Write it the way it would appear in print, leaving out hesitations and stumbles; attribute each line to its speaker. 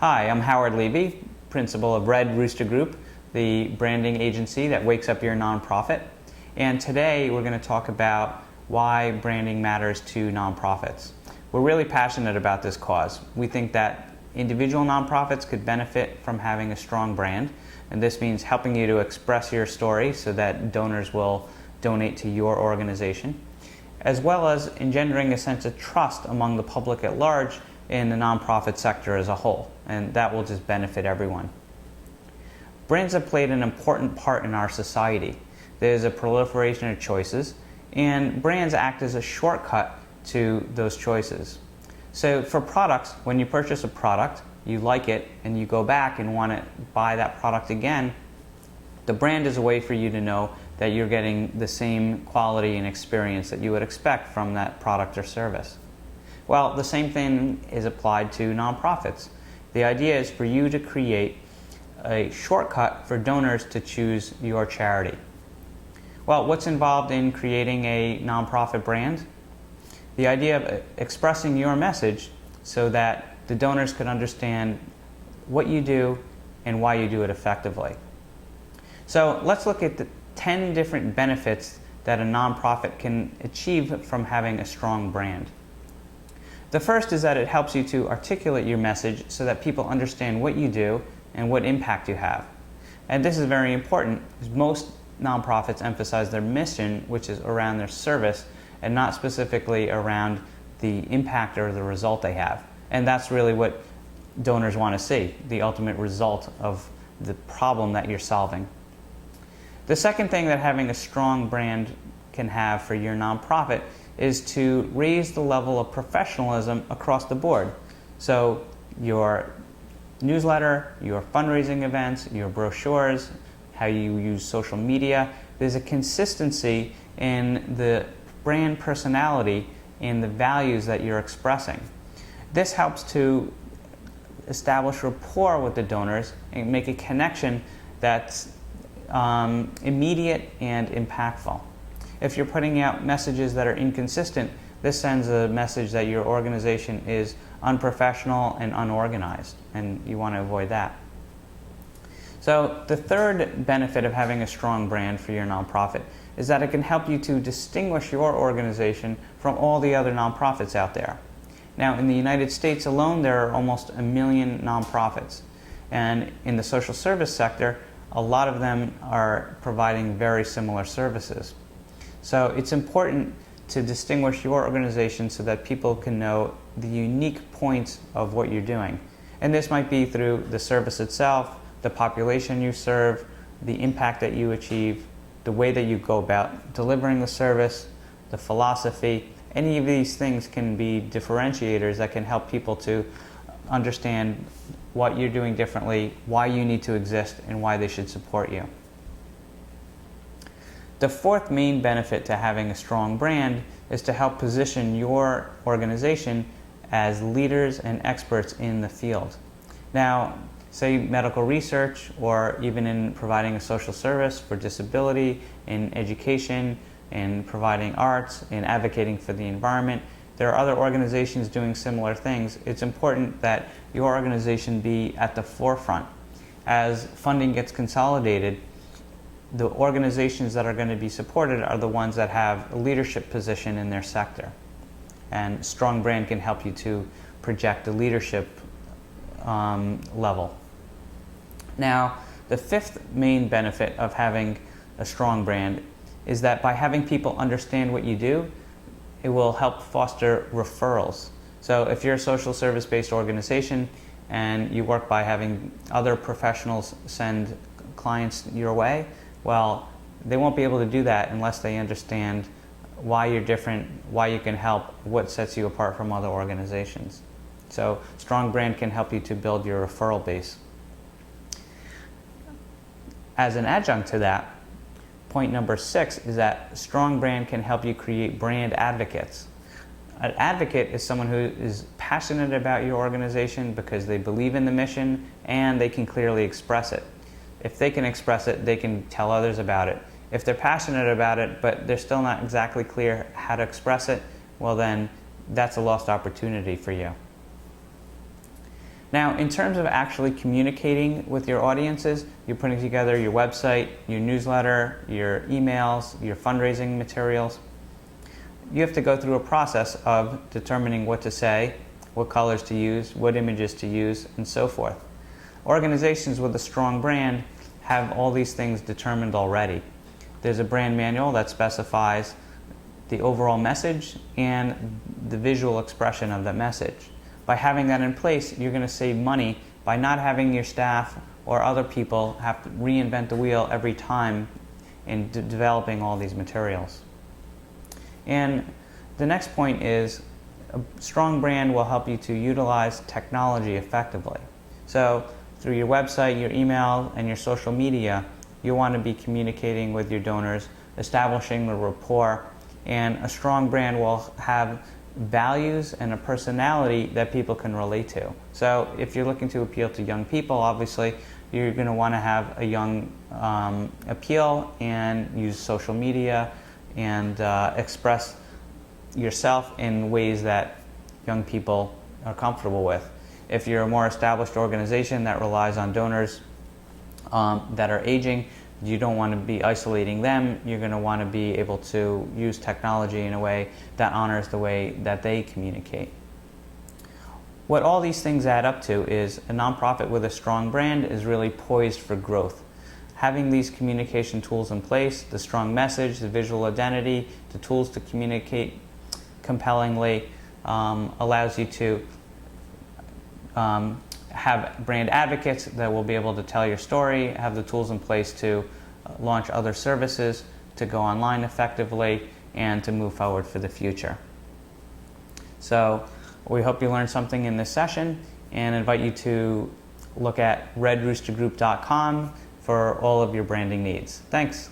Speaker 1: Hi, I'm Howard Levy, principal of Red Rooster Group, the branding agency that wakes up your nonprofit. And today we're going to talk about why branding matters to nonprofits. We're really passionate about this cause. We think that individual nonprofits could benefit from having a strong brand, and this means helping you to express your story so that donors will donate to your organization, as well as engendering a sense of trust among the public at large in the nonprofit sector as a whole, and that will just benefit everyone. Brands have played an important part in our society. There's a proliferation of choices, and brands act as a shortcut to those choices. So for products, when you purchase a product, you like it, and you go back and want to buy that product again, the brand is a way for you to know that you're getting the same quality and experience that you would expect from that product or service. Well, the same thing is applied to nonprofits. The idea is for you to create a shortcut for donors to choose your charity. Well, what's involved in creating a nonprofit brand? The idea of expressing your message so that the donors could understand what you do and why you do it effectively. So let's look at the 10 different benefits that a nonprofit can achieve from having a strong brand. The first is that it helps you to articulate your message so that people understand what you do and what impact you have. And this is very important because most nonprofits emphasize their mission, which is around their service, and not specifically around the impact or the result they have. And that's really what donors want to see, the ultimate result of the problem that you're solving. The second thing that having a strong brand can have for your nonprofit is to raise the level of professionalism across the board. So your newsletter, your fundraising events, your brochures, how you use social media, there's a consistency in the brand personality in the values that you're expressing. This helps to establish rapport with the donors and make a connection that's immediate and impactful. If you're putting out messages that are inconsistent, this sends a message that your organization is unprofessional and unorganized, and you want to avoid that. So the third benefit of having a strong brand for your nonprofit is that it can help you to distinguish your organization from all the other nonprofits out there. Now, in the United States alone, there are almost 1 million nonprofits, and in the social service sector, a lot of them are providing very similar services. So it's important to distinguish your organization so that people can know the unique points of what you're doing. And this might be through the service itself, the population you serve, the impact that you achieve, the way that you go about delivering the service, the philosophy. Any of these things can be differentiators that can help people to understand what you're doing differently, why you need to exist, and why they should support you. The fourth main benefit to having a strong brand is to help position your organization as leaders and experts in the field. Now, say medical research, or even in providing a social service for disability, in education, in providing arts, in advocating for the environment, there are other organizations doing similar things. It's important that your organization be at the forefront. As funding gets consolidated, the organizations that are going to be supported are the ones that have a leadership position in their sector. And strong brand can help you to project the leadership level. Now, the fifth main benefit of having a strong brand is that by having people understand what you do, it will help foster referrals. So if you're a social service-based organization and you work by having other professionals send clients your way, well, they won't be able to do that unless they understand why you're different, why you can help, what sets you apart from other organizations. So strong brand can help you to build your referral base. As an adjunct to that, point number 6 is that strong brand can help you create brand advocates. An advocate is someone who is passionate about your organization because they believe in the mission and they can clearly express it. If they can express it, they can tell others about it. If they're passionate about it, but they're still not exactly clear how to express it, well then that's a lost opportunity for you. Now, in terms of actually communicating with your audiences, you're putting together your website, your newsletter, your emails, your fundraising materials. You have to go through a process of determining what to say, what colors to use, what images to use, and so forth. Organizations with a strong brand have all these things determined already. There's a brand manual that specifies the overall message and the visual expression of that message. By having that in place, you're going to save money by not having your staff or other people have to reinvent the wheel every time in developing all these materials. And the next point is a strong brand will help you to utilize technology effectively. So through your website, your email, and your social media, you want to be communicating with your donors, establishing a rapport, and a strong brand will have values and a personality that people can relate to. So if you're looking to appeal to young people, obviously you're going to want to have a young appeal and use social media and express yourself in ways that young people are comfortable with. If you're a more established organization that relies on donors that are aging, you don't want to be isolating them. You're going to want to be able to use technology in a way that honors the way that they communicate. What all these things add up to is a nonprofit with a strong brand is really poised for growth. Having these communication tools in place, the strong message, the visual identity, the tools to communicate compellingly, allows you to have brand advocates that will be able to tell your story, have the tools in place to launch other services, to go online effectively, and to move forward for the future. So we hope you learned something in this session and invite you to look at redroostergroup.com for all of your branding needs. Thanks.